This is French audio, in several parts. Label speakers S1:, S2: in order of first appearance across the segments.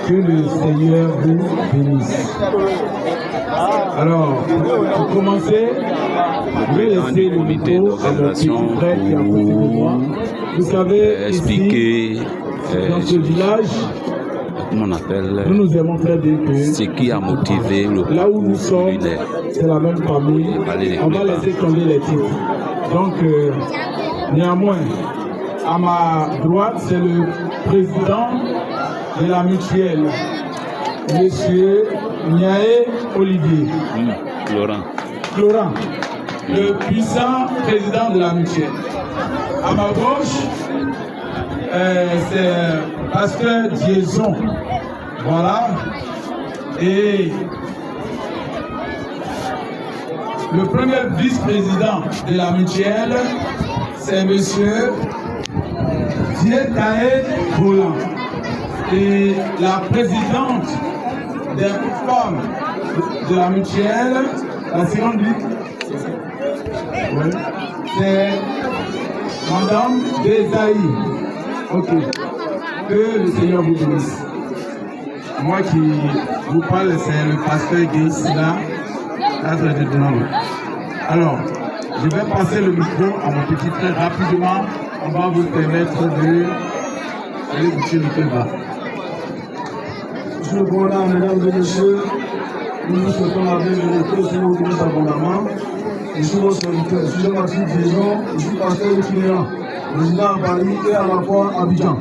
S1: Que le Seigneur vous bénisse. Alors, pour commencer, je vais laisser le micro à notre petit frère qui est à côté de moi. Vous savez, ici, dans ce village, nous aimons très bien que
S2: ce qui a motivé le
S1: là où nous sommes, c'est la même famille. On va laisser tomber les titres. Donc, néanmoins, à ma droite, c'est le président de la mutuelle, Monsieur Niaé Olivier. Laurent, le puissant président de la mutuelle. À ma gauche, c'est Pasteur Diezon. Voilà. Et le premier vice-président de la mutuelle, c'est Monsieur Dietae Volant. Et la présidente des femmes de la mutuelle, la seconde c'est Madame Desaï. Ok. Que le Seigneur vous bénisse. Moi qui vous parle, c'est le pasteur Guéis là. Alors, je vais passer le micro à mon petit frère rapidement. On va vous permettre de aller boucher le bas.
S3: Monsieur le commandant, mesdames et messieurs, nous vous souhaitons la bienvenue que le Seigneur vous bénisse abondamment. Je suis votre serviteur, je suis Jean-Baptiste Diezon, je suis pasteur itinérant, résident à Paris et à la fois à Abidjan.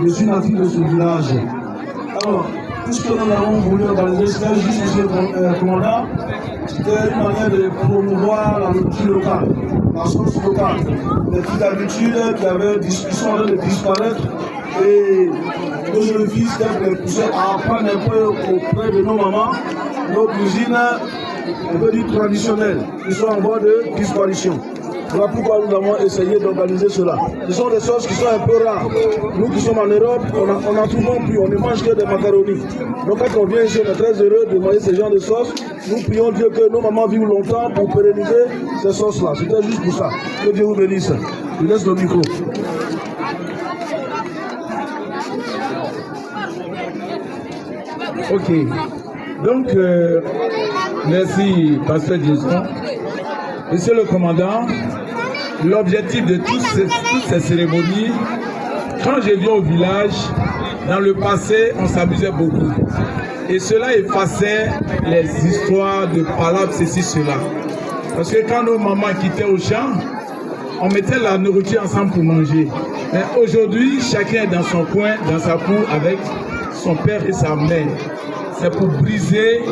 S3: Je suis natif de ce village. Alors, tout ce que nous avons voulu organiser, c'était juste, monsieur le commandant, c'était une manière de promouvoir la nourriture locale, la sauce locale, les petites habitudes qui sont en train de disparaître et nos jeunes filles qui les pousser à apprendre un peu auprès de nos mamans, nos cuisines, on peut dire traditionnelles, qui sont en voie de disparition. Voilà pourquoi nous avons essayé d'organiser cela. Ce sont des sauces qui sont un peu rares. Nous qui sommes en Europe, on n'en trouvons plus, on ne mange que des macaronis. Donc quand on vient ici, on est très heureux de manger ce genre de sauces. Nous prions Dieu que nos mamans vivent longtemps pour pérenniser ces sauces-là. C'était juste pour ça. Que Dieu vous bénisse. Je laisse le micro.
S1: Ok. Donc, merci, Pasteur Diezon. Monsieur le commandant, l'objectif de toutes ces cérémonies, quand je viens au village, dans le passé, on s'amusait beaucoup. Et cela effaçait les histoires de palabres, ceci, cela. Parce que quand nos mamans quittaient au champ, on mettait la nourriture ensemble pour manger. Mais aujourd'hui, chacun est dans son coin, dans sa cour, avec son père et sa mère. C'est pour briser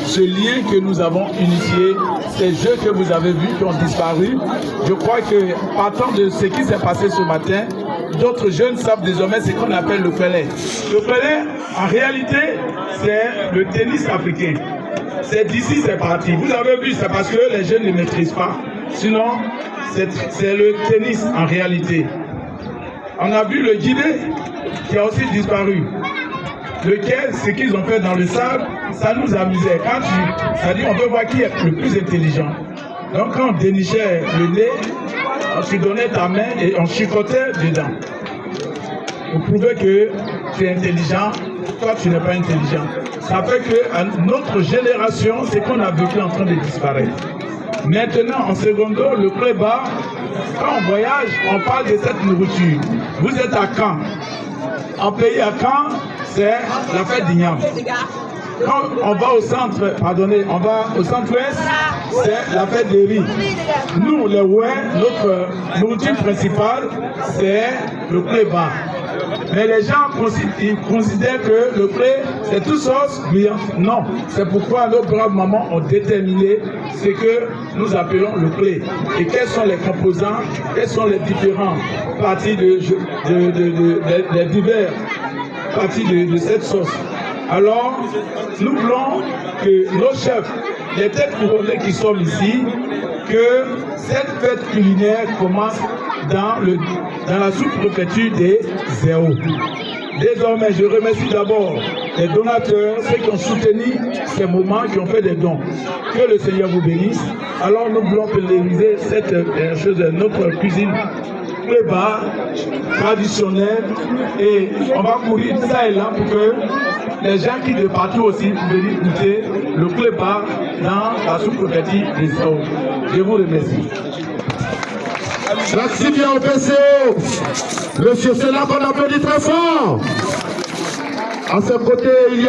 S1: ce lien que nous avons initié, ces jeux que vous avez vus qui ont disparu. Je crois que, partant de ce qui s'est passé ce matin, d'autres jeunes savent désormais ce qu'on appelle le pelé. Le pelé, en réalité, c'est le tennis africain. C'est d'ici, c'est parti. Vous avez vu, c'est parce que les jeunes ne maîtrisent pas. Sinon, c'est le tennis en réalité. On a vu le guidé qui a aussi disparu. Lequel, ce qu'ils ont fait dans le sable, ça nous amusait. C'est-à-dire, on peut voir qui est le plus intelligent. Donc, quand on dénichait le nez, on se donnait ta main et on chicotait dedans. Pour prouver que tu es intelligent, toi, tu n'es pas intelligent. Ça fait qu'à notre génération, c'est qu'on a vécu en train de disparaître. Maintenant, en secondo, le prébat, quand on voyage, on parle de cette nourriture. Vous êtes à Caen. En pays à Caen, c'est la fête d'Ignam. Quand on va au centre, on va au centre-ouest, c'est la fête des riz. Nous, les Ouais, notre nourriture principale, c'est le prébat. Mais les gens considèrent que le pré, c'est tout sauce bouillante. Non, c'est pourquoi nos braves mamans ont déterminé ce que nous appelons le pré. Et quels sont les composants, quelles sont les différentes parties les diverses parties de cette sauce. Alors, nous voulons que nos chefs, les têtes couronnées qui sont ici, que cette fête culinaire commence dans la sous-préfecture des Zéro. Désormais, je remercie d'abord les donateurs, ceux qui ont soutenu ces moments, qui ont fait des dons. Que le Seigneur vous bénisse. Alors, nous voulons pérenniser cette chose, notre cuisine clébard traditionnel et on va courir ça et là pour que les gens qui de partout aussi viennent goûter le clébard dans la sous-préfecture des Sao. Je vous remercie.
S4: Merci bien au PCO. Monsieur, c'est là qu'on applaudit très fort. À ce côté, il y a